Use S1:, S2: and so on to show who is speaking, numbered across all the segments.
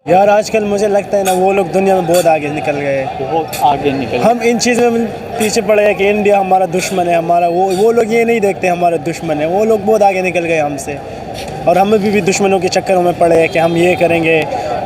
S1: यार आजकल मुझे लगता है ना वो लोग दुनिया में बहुत आगे निकल गए।
S2: बहुत आगे निकल
S1: हम इन चीज़ में पीछे पड़े हैं कि इंडिया हमारा दुश्मन है, हमारा वो लोग ये नहीं देखते हमारा दुश्मन है। वो लोग बहुत आगे निकल गए हमसे, और हमें भी दुश्मनों के चक्करों में पड़े हैं कि हम ये करेंगे,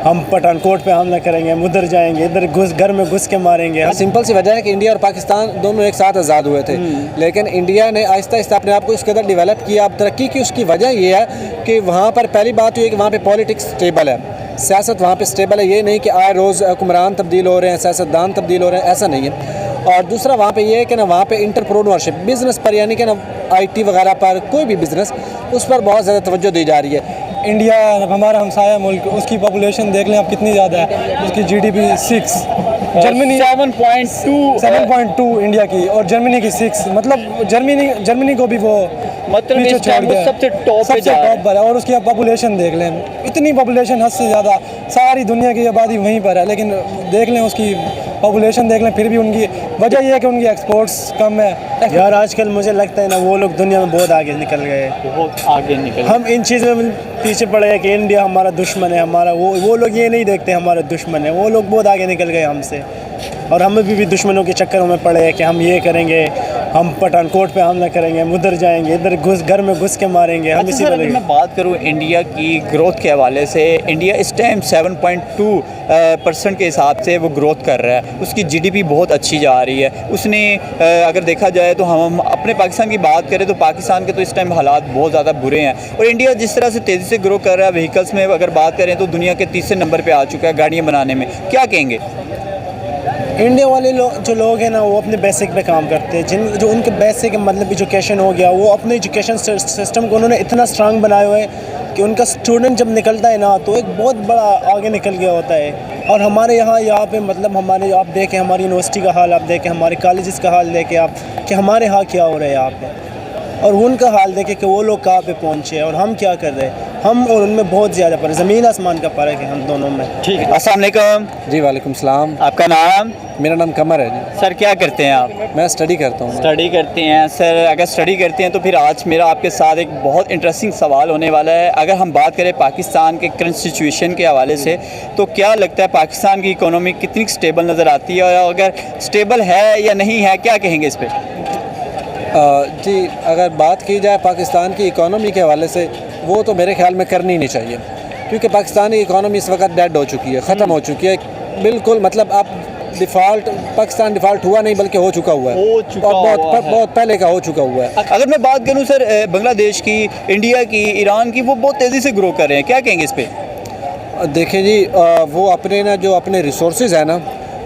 S1: हम पठानकोट पे हमला करेंगे, हम उधर जाएंगे, इधर घर में घुस के मारेंगे।
S3: सिंपल सी वजह है कि इंडिया और पाकिस्तान दोनों एक साथ आज़ाद हुए थे, लेकिन इंडिया ने आहिस्ता आहिस्ता अपने आप को इस कदर डेवलप किया, अब तरक्की की। उसकी वजह ये है कि वहाँ पर पहली बात ये है कि वहाँ पे पॉलिटिक्स स्टेबल है, सियासत वहाँ पे स्टेबल है। ये नहीं कि आए रोज़ हुक्मरान तब्दील हो रहे हैं, सियासतदान तब्दील हो रहे हैं, ऐसा नहीं है। और दूसरा वहाँ पे ये है कि ना वहाँ पे इंटरप्रेन्योरशिप बिज़नेस पर, यानी कि ना IT वगैरह पर, कोई भी बिज़नेस, उस पर बहुत ज़्यादा तवज्जो दी जा रही है।
S4: इंडिया हमारा हमसाया मुल्क, उसकी पॉपुलेशन देख लें आप कितनी ज़्यादा है। उसकी GDP 6, जर्मनी 7.2 इंडिया की, और जर्मनी की 6, मतलब जर्मनी को भी वो
S2: मतलब
S4: पीछे
S2: इस टाइम
S4: छोड़ दिया,
S2: सबसे टॉप
S4: पर है। और उसकी आप पॉपुलेशन देख लें, इतनी पॉपुलेशन हद से ज़्यादा, सारी दुनिया की आबादी वहीं पर है, लेकिन देख लें उसकी पॉपुलेशन देख लें, फिर भी उनकी वजह यह है कि उनकी एक्सपोर्ट्स कम है।
S1: यार आजकल मुझे लगता है ना वो लोग दुनिया में बहुत आगे निकल गए।
S2: बहुत आगे निकल
S1: हम इन चीज़ में पीछे पड़े हैं कि इंडिया हमारा दुश्मन है, हमारा वो लोग ये नहीं देखते हमारा दुश्मन है। वो लोग बहुत आगे निकल गए हमसे, और हमें भी दुश्मनों के चक्करों में पड़े हैं कि हम ये करेंगे, हम पठानकोट पे हमला करेंगे, हम उधर जाएंगे, इधर घर में घुस के मारेंगे। हम इसी
S2: अगर मैं बात करूं इंडिया की ग्रोथ के हवाले से, इंडिया इस टाइम 7.2% के हिसाब से वो ग्रोथ कर रहा है। उसकी GDP बहुत अच्छी जा रही है। उसने अगर देखा जाए तो हम अपने पाकिस्तान की बात करें तो पाकिस्तान के तो इस टाइम हालात बहुत ज़्यादा बुरे हैं, और इंडिया जिस तरह से तेज़ी से ग्रो कर रहा है, व्हीकल्स में अगर बात करें तो दुनिया के तीसरे नंबर पर आ चुका है गाड़ियाँ बनाने में। क्या कहेंगे?
S1: इंडिया वाले जो लोग हैं ना, वो अपने बेसिक पे काम करते हैं। जो उनके बेसिक मतलब एजुकेशन हो गया, वो अपने एजुकेशन सिस्टम को उन्होंने इतना स्ट्रांग बनाए हुए हैं कि उनका स्टूडेंट जब निकलता है ना तो एक बहुत बड़ा आगे निकल गया होता है। और हमारे यहाँ पे मतलब हमारे, आप देखें हमारी यूनिवर्सिटी का हाल, आप देखें हमारे कॉलेजेस का हाल देखें आप, कि हमारे यहाँ क्या हो रहा है यहाँ पे, और उनका हाल देखें कि वो लोग कहाँ पे पहुँचे और हम क्या कर रहे हैं। हम और उनमें बहुत ज़्यादा पर ज़मीन आसमान का फ़र्क है हम दोनों में।
S2: ठीक है, अस्सलाम वालेकुम
S3: जी वालेकुम सलाम।
S2: आपका नाम?
S3: मेरा नाम कमर है जी।
S2: सर क्या करते हैं आप?
S3: मैं स्टडी करता हूँ।
S2: स्टडी करते हैं सर। अगर स्टडी करते हैं तो फिर आज मेरा आपके साथ एक बहुत इंटरेस्टिंग सवाल होने वाला है। अगर हम बात करें पाकिस्तान के करंट सिचुएशन के हवाले से, तो क्या लगता है पाकिस्तान की इकोनॉमी कितनी स्टेबल नज़र आती है, और अगर स्टेबल है या नहीं है, क्या कहेंगे इस पर?
S3: जी, अगर बात की जाए पाकिस्तान की इकोनॉमी के हवाले से, वो तो मेरे ख्याल में करनी नहीं चाहिए, क्योंकि पाकिस्तान की इकोनॉमी इस वक्त डेड हो चुकी है, ख़त्म हो चुकी है बिल्कुल। मतलब अब पाकिस्तान डिफ़ॉल्ट हुआ नहीं बल्कि हो चुका हुआ है, और बहुत पहले का हो चुका हुआ है।
S2: अगर मैं बात करूं सर बांग्लादेश की, इंडिया की, ईरान की, वो बहुत तेज़ी से ग्रो कर रहे हैं, क्या कहेंगे इस पर?
S3: देखें जी, वो अपने ना जो अपने रिसोर्सेज है ना,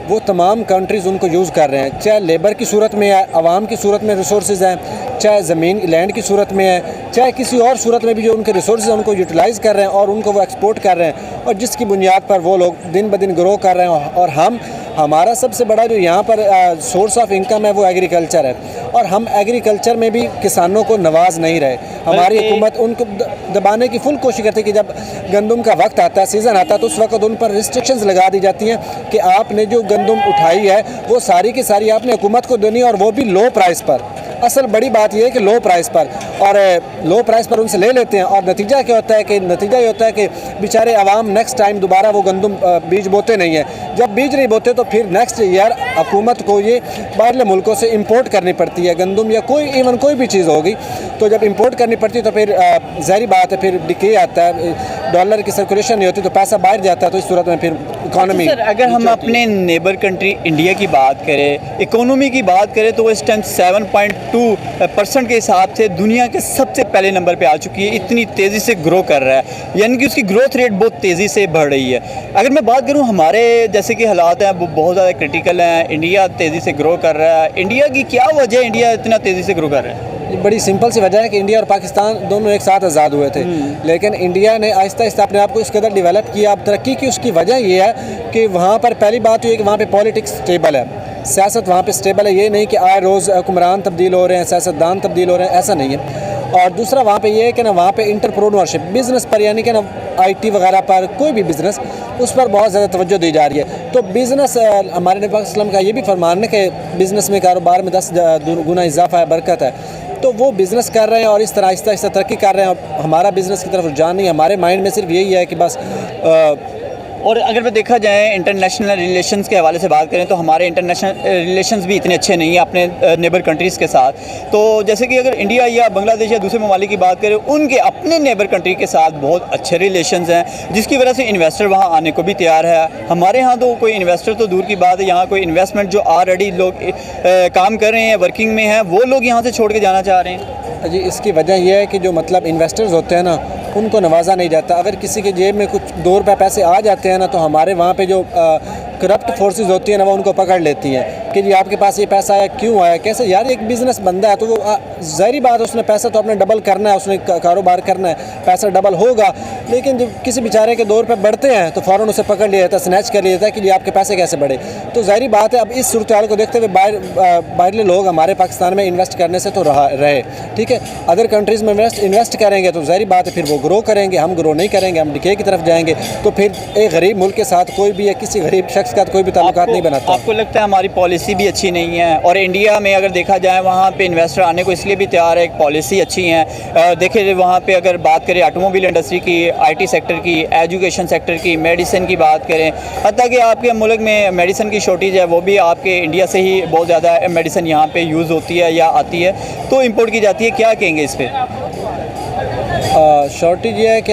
S3: वो तमाम कंट्रीज़ उनको यूज़ कर रहे हैं, चाहे लेबर की सूरत में है, आवाम की सूरत में रिसोर्सेज हैं, चाहे ज़मीन लैंड की सूरत में है, चाहे किसी और सूरत में भी जो उनके रिसोर्सेज हैं उनको यूटिलाइज़ कर रहे हैं और उनको वो एक्सपोर्ट कर रहे हैं, और जिसकी बुनियाद पर वो लोग दिन ब दिन ग्रो कर रहे हैं। और हमारा सबसे बड़ा जो यहाँ पर सोर्स ऑफ इनकम है वो एग्रीकल्चर है, और हम एग्रीकल्चर में भी किसानों को नवाज नहीं रहे। हमारी हुकूमत उनको दबाने की फुल कोशिश करती है कि जब गंदम का वक्त आता है, सीज़न आता है, तो उस वक्त उन पर रिस्ट्रिक्शंस लगा दी जाती हैं कि आपने जो गंदम उठाई है वो सारी की सारी आपने हुकूमत को देनी है, और वो भी लो प्राइस पर। असल बड़ी बात यह है कि लो प्राइस पर, और लो प्राइस पर उनसे ले लेते हैं, और नतीजा क्या होता है कि ये होता है कि बेचारे आवाम नेक्स्ट टाइम दोबारा वो गंदम बीज बोते नहीं है। जब बीज नहीं बोते तो फिर नेक्स्ट ईयर हुकूमत को ये बाहरले मुल्कों से इंपोर्ट करनी पड़ती है, गंदम या कोई भी चीज़ होगी। तो जब इंपोर्ट करनी पड़ती है तो फिर ज़ाहिर बात है, फिर डिके आता है, डॉलर की सर्कुलेशन नहीं होती, तो पैसा बाहर जाता है, तो इस सूरत में फिर इकॉनमी।
S2: सर अगर हम अपने नेबर कंट्री इंडिया की बात करें, इकोनॉमी की बात करें, तो वो इस टाइम 7.2% के हिसाब से दुनिया के सबसे पहले नंबर पे आ चुकी है। इतनी तेज़ी से ग्रो कर रहा है, यानी कि उसकी ग्रोथ रेट बहुत तेज़ी से बढ़ रही है। अगर मैं बात करूं हमारे जैसे कि हालात हैं वो बहुत ज़्यादा क्रिटिकल हैं, इंडिया तेज़ी से ग्रो कर रहा है, इंडिया की क्या वजह है इंडिया इतना तेज़ी से ग्रो कर रहा है?
S3: बड़ी सिंपल सी वजह है कि इंडिया और पाकिस्तान दोनों एक साथ आज़ाद हुए थे, लेकिन इंडिया ने आहिस्ता आहिस्ता अपने आप को इस कदर डेवलप किया, अब तरक्की की। उसकी वजह यह है कि वहाँ पर पहली बात ये है कि वहाँ पे पॉलिटिक्स स्टेबल है, सियासत वहाँ पे स्टेबल है। ये नहीं कि आए रोज़ हुक्मरान तब्दील हो रहे हैं, सियासतदान तब्दील हो रहे हैं, ऐसा नहीं है। और दूसरा वहाँ पे ये है कि ना वहाँ पे इंटरप्रेन्योरशिप बिज़नेस पर, यानी कि ना IT वगैरह पर, कोई भी बिज़नेस, उस पर बहुत ज़्यादा तवज्जो दी जा रही है। तो बिज़नेस, हमारे नबी वसल्लम का ये भी फरमान है कि बिज़नेस में कारोबार में 10 गुना इजाफा है, बरकत है। तो वो बिज़नेस कर रहे हैं और इस तरह आहिस्ता आहिस्ता तरक्की कर रहे हैं। और हमारा बिज़नेस की तरफ रुझान नहीं है, हमारे माइंड में सिर्फ यही है कि बस
S2: और अगर मैं देखा जाए इंटरनेशनल रिलेशंस के हवाले से बात करें तो हमारे इंटरनेशनल रिलेशंस भी इतने अच्छे नहीं हैं अपने नेबर कंट्रीज़ के साथ। तो जैसे कि अगर इंडिया या बांग्लादेश या दूसरे ममालिक की बात करें, उनके अपने नेबर कंट्री के साथ बहुत अच्छे रिलेशंस हैं, जिसकी वजह से इन्वेस्टर वहाँ आने को भी तैयार है। हमारे यहाँ तो कोई इन्वेस्टर तो दूर की बात है, यहाँ कोई इन्वेस्टमेंट जो ऑलरेडी लोग काम कर रहे हैं, वर्किंग में हैं, वो लोग यहाँ से छोड़ के जाना चाह रहे हैं।
S3: जी, इसकी वजह यह है कि जो मतलब इन्वेस्टर्स होते हैं ना, उनको नवाजा नहीं जाता। अगर किसी के जेब में कुछ 2 रुपये पैसे आ जाते हैं ना, तो हमारे वहाँ पे जो करप्ट फोर्सेस होती हैं ना, वो उनको पकड़ लेती हैं कि जी आपके पास ये पैसा आया, क्यों आया, कैसे। यार एक बिज़नेस बंदा है तो वो ज़ाहिर बात है, उसने पैसा तो अपने डबल करना है, उसने कारोबार करना है, पैसा डबल होगा। लेकिन जब किसी बेचारे के 2 रुपये बढ़ते हैं तो फ़ौरन उसे पकड़ लिया जाता है, स्नैच कर लिया जाता है कि जी आपके पैसे कैसे बढ़े। तो ज़ाहिर बात है, अब इस सूरत हाल को देखते हुए बाहरले लोग हमारे पाकिस्तान में इन्वेस्ट करने से तो रहे, ठीक है। अदर कंट्रीज़ में इन्वेस्ट करेंगे तो ज़ाहिर बात है फिर वो ग्रो करेंगे, हम ग्रो नहीं करेंगे, हम डिके की तरफ जाएंगे। तो फिर एक गरीब मुल्क के साथ कोई भी या किसी गरीब शख्स का कोई भी ताल्लुकात नहीं बनाता।
S2: आपको लगता है हमारी पॉलिसी भी अच्छी नहीं है? और इंडिया में अगर देखा जाए, वहाँ पे इन्वेस्टर आने को इसलिए भी तैयार है, एक पॉलिसी अच्छी है। देखिए वहाँ पे अगर बात करें ऑटोमोबाइल इंडस्ट्री की, IT सेक्टर की, एजुकेशन सेक्टर की, मेडिसिन की बात करें, हत्ता कि आपके मुल्क में मेडिसिन की शॉर्टेज है, वो भी आपके इंडिया से ही बहुत ज़्यादा मेडिसिन यहाँ पे यूज़ होती है या आती है, तो इंपोर्ट की जाती है। क्या कहेंगे इस पर?
S3: शॉर्टेज ये है कि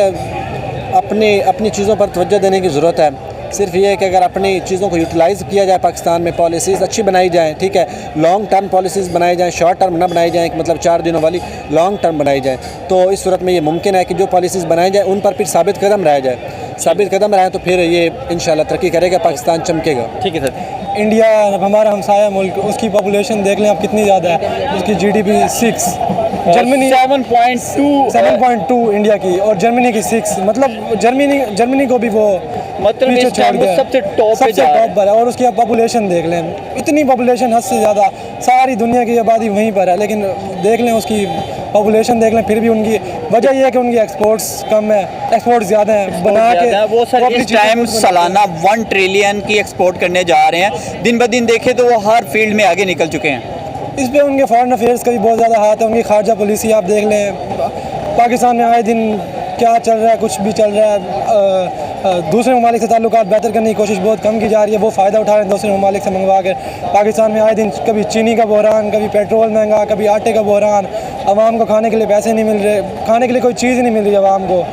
S3: अपनी चीज़ों पर तवज्जो देने की ज़रूरत है। सिर्फ ये है कि अगर अपनी चीज़ों को यूटिलाइज़ किया जाए, पाकिस्तान में पॉलिसीज़ अच्छी बनाई जाएँ, ठीक है, लॉन्ग टर्म पॉलिसीज़ बनाई जाएँ, शॉर्ट टर्म ना बनाई जाएँ, मतलब 4 दिनों वाली, लॉन्ग टर्म बनाई जाए, तो इस सूरत में ये मुमकिन है कि जो पॉलिसीज़ बनाई जाए उन पर फिर साबित कदम रह जाए। साबित कदम रहे तो फिर ये इंशाल्लाह तरक्की करेगा, पाकिस्तान चमकेगा।
S2: ठीक है सर।
S4: इंडिया हमारा हमसाया मुल्क, उसकी पॉपुलेशन देख लें आप कितनी ज़्यादा है। उसकी GDP 6, जर्मनी 7.2 इंडिया की, और जर्मनी की 6, मतलब जर्मनी को भी वो
S2: मतलब
S4: पीछे
S2: इस टाइम
S4: छोड़ दिया,
S2: सबसे टॉप
S4: पर है। और उसकी आप पॉपुलेशन देख लें, इतनी पॉपुलेशन हद से ज़्यादा, सारी दुनिया की आबादी वहीं पर है, लेकिन देख लें उसकी पॉपुलेशन देख लें, फिर भी उनकी वजह यह है कि उनकी एक्सपोर्ट्स कम है, एक्सपोर्ट ज़्यादा है बना के।
S2: वो सर इस टाइम सालाना 1 ट्रिलियन की एक्सपोर्ट करने जा रहे हैं। दिन ब दिन देखें तो वो हर फील्ड में आगे निकल चुके हैं।
S4: इस पे उनके फॉरेन अफेयर्स का भी बहुत ज़्यादा हाथ है, उनकी खारजा पॉलिसी आप देख लें। पाकिस्तान में आए दिन क्या चल रहा है, कुछ भी चल रहा है। दूसरे ममालिक से ताल्लुकात बेहतर करने की कोशिश बहुत कम की जा रही है, वो फ़ायदा उठा रहे हैं दूसरे ममालिक से मंगवा कर। पाकिस्तान में आए दिन कभी चीनी का बहरान, कभी पेट्रोल महंगा, कभी आटे का बहरान, आवाम को खाने के लिए पैसे नहीं मिल रहे, खाने के लिए कोई चीज़ नहीं मिल रही आवाम को।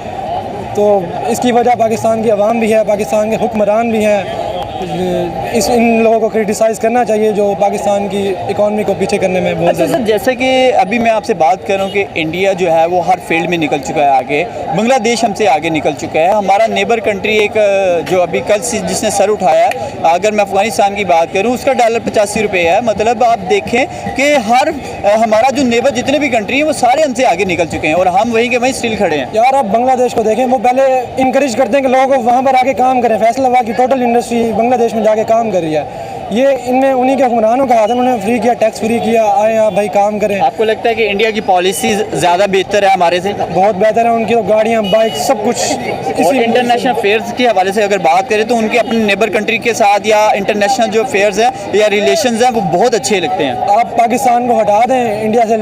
S4: तो इसकी वजह पाकिस्तान की आवाम भी है, पाकिस्तान के हुक्मरान भी हैं। इन लोगों को क्रिटिसाइज़ करना चाहिए जो पाकिस्तान की इकॉनमी को पीछे करने में बहुत
S2: अच्छा सर, जैसे कि अभी मैं आपसे बात कर रहा हूँ कि इंडिया जो है वो हर फील्ड में निकल चुका है आगे, बांग्लादेश हमसे आगे निकल चुका है। हमारा नेबर कंट्री एक जो अभी कल से जिसने सर उठाया, अगर मैं अफ़गानिस्तान की बात करूँ, उसका डॉलर 85 रुपये है। मतलब आप देखें कि हर हमारा जो नेबर जितने भी कंट्री हैं वो सारे हमसे आगे निकल चुके हैं और हम वहीं के वहीं स्टिल खड़े हैं।
S4: यार आप बांग्लादेश को देखें, वो पहले इंकरेज करते हैं कि लोगों को वहाँ पर आके काम करें। फैसलाबाद की टोटल इंडस्ट्री बांग्लादेश में जाके काम कर रही है। ये इनमें उन्हीं के हुक्मरानों का हाथ है, उन्होंने फ्री किया, टैक्स फ्री किया, आए आप भाई काम करें।
S2: आपको लगता है कि इंडिया की पॉलिसी ज़्यादा बेहतर है हमारे से?
S4: बहुत बेहतर है, उनकी तो गाड़ियाँ, बाइक, सब कुछ।
S2: और इंटरनेशनल फेयर्स के हवाले से अगर बात करें तो उनके अपने नेबर कंट्री के साथ या इंटरनेशनल जो फेयर्स हैं या रिलेशंस हैं वो बहुत अच्छे लगते हैं।
S4: आप पाकिस्तान को हटा दें इंडिया से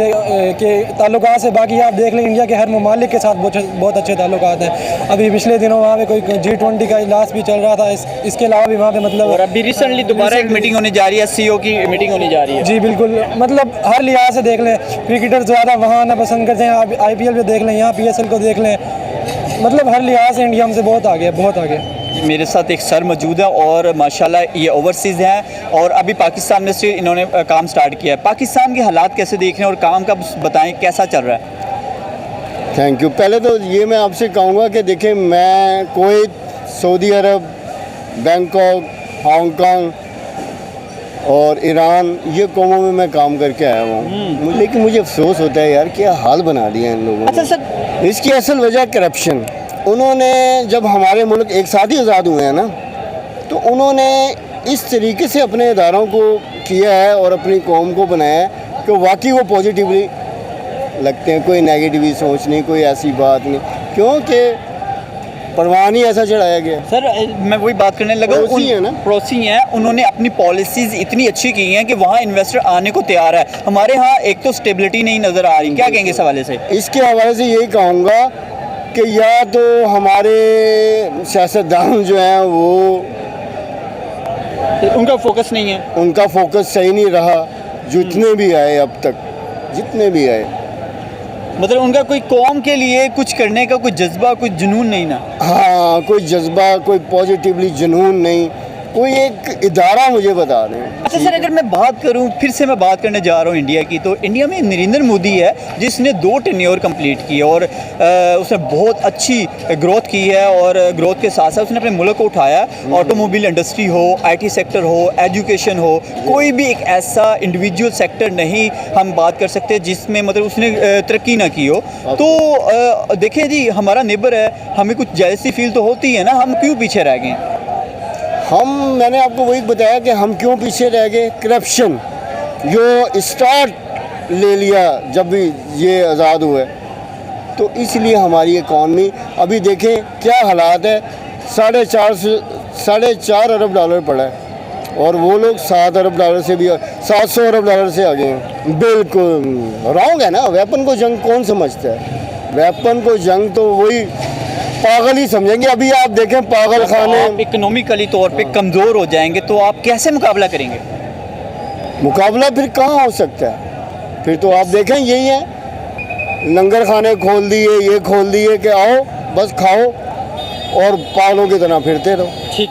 S4: के ताल्लुकात से, बाकी आप देख लें इंडिया के हर ममालिक के साथ बहुत अच्छे ताल्लुकात हैं। अभी पिछले दिनों वहाँ पे कोई G20 का इजलास भी चल रहा था, इसके अलावा भी वहाँ पे मतलब, और
S2: अभी रिसेंटली दोबारा एक मीटिंग होने जा रही है, CEO की मीटिंग होने जा रही है।
S4: जी बिल्कुल, मतलब हर लिहाज से देख लें, क्रिकेटर ज़्यादा वहाँ आना पसंद करते हैं, आप IPL पे देख लें, यहाँ PSL को देख लें, मतलब हर लिहाज से इंडिया हमसे बहुत आगे है, बहुत आगे।
S2: मेरे साथ एक सर मौजूद है और माशाल्लाह ये ओवरसीज़ हैं और अभी पाकिस्तान में से इन्होंने काम स्टार्ट किया है। पाकिस्तान के हालात कैसे देख रहे हैं और काम का बताएं कैसा चल रहा है?
S5: Thank you. पहले तो ये मैं आपसे कहूँगा कि देखें, मैं कुवैत, सऊदी अरब, बैंकॉक, हांगकांग और ईरान, ये कौमों में मैं काम करके आया हूँ। लेकिन मुझे अफसोस होता है यार, क्या हाल बना दिया इन लोगों ने।
S2: अच्छा सर,
S5: इसकी असल वजह करप्शन। उन्होंने जब हमारे मुल्क एक साथ ही आज़ाद हुए हैं ना, तो उन्होंने इस तरीके से अपने इदारों को किया है और अपनी कौम को बनाया है कि वाकई वो पॉजिटिवली लगते हैं, कोई नेगेटिव सोच नहीं, कोई ऐसी बात नहीं, क्योंकि परवान ही ऐसा चढ़ाया गया।
S2: सर मैं वही बात करने लगा,
S5: पड़ोसी है ना,
S2: पड़ोसी हैं, उन्होंने अपनी पॉलिसीज़ इतनी अच्छी की हैं कि वहाँ इन्वेस्टर आने को तैयार है। हमारे यहाँ एक तो स्टेबिलिटी नहीं नज़र आ रही, क्या कहेंगे इस हवाले से?
S5: इसके हवाले से यही कहूँगा कि या तो हमारे सियासतदान जो हैं वो
S2: उनका फोकस नहीं है।
S5: उनका फोकस सही नहीं रहा, जितने भी आए अब तक, जितने भी आए।
S2: मतलब उनका कोई कौम के लिए कुछ करने का कोई जज्बा, कोई जुनून नहीं ना।
S5: हाँ, कोई जज्बा, कोई पॉजिटिवली जुनून नहीं, कोई एक इदारा मुझे बता दें।
S2: अच्छा सर, अगर मैं बात करूं, फिर से मैं बात करने जा रहा हूं इंडिया की, तो इंडिया में नरेंद्र मोदी है जिसने 2 टेन्योर कंप्लीट की और उसने बहुत अच्छी ग्रोथ की है और ग्रोथ के साथ साथ उसने अपने मुल्क को उठाया। ऑटोमोबाइल इंडस्ट्री हो, IT सेक्टर हो, एजुकेशन हो, कोई भी एक ऐसा इंडिविजुअल सेक्टर नहीं हम बात कर सकते जिसमें मतलब उसने तरक्की ना की हो। तो देखिए जी, हमारा नेबर है, हमें कुछ जैसी फील तो होती है ना, हम क्यों पीछे रह गए हैं?
S5: मैंने आपको वही बताया कि हम क्यों पीछे रह गए। करप्शन जो स्टार्ट ले लिया जब भी ये आज़ाद हुए, तो इसलिए हमारी इकॉनमी अभी देखें क्या हालात है। 4.5 अरब डॉलर पड़ा है और वो लोग 7 अरब डॉलर से भी, 700 अरब डॉलर से आगे हैं। बिल्कुल रॉन्ग है ना। वेपन को जंग कौन समझता है? वेपन को जंग तो वही पागल ही समझेंगे। अभी आप देखें पागल खाने।
S2: इकोनॉमिकली तौर पे कमज़ोर हो जाएंगे तो आप कैसे मुकाबला करेंगे?
S5: मुकाबला फिर कहाँ हो सकता है? फिर तो आप देखें यही है, लंगर खाने खोल दिए, ये खोल दिए कि आओ बस खाओ और पागलों की तरह फिरते रहो।
S2: ठीक।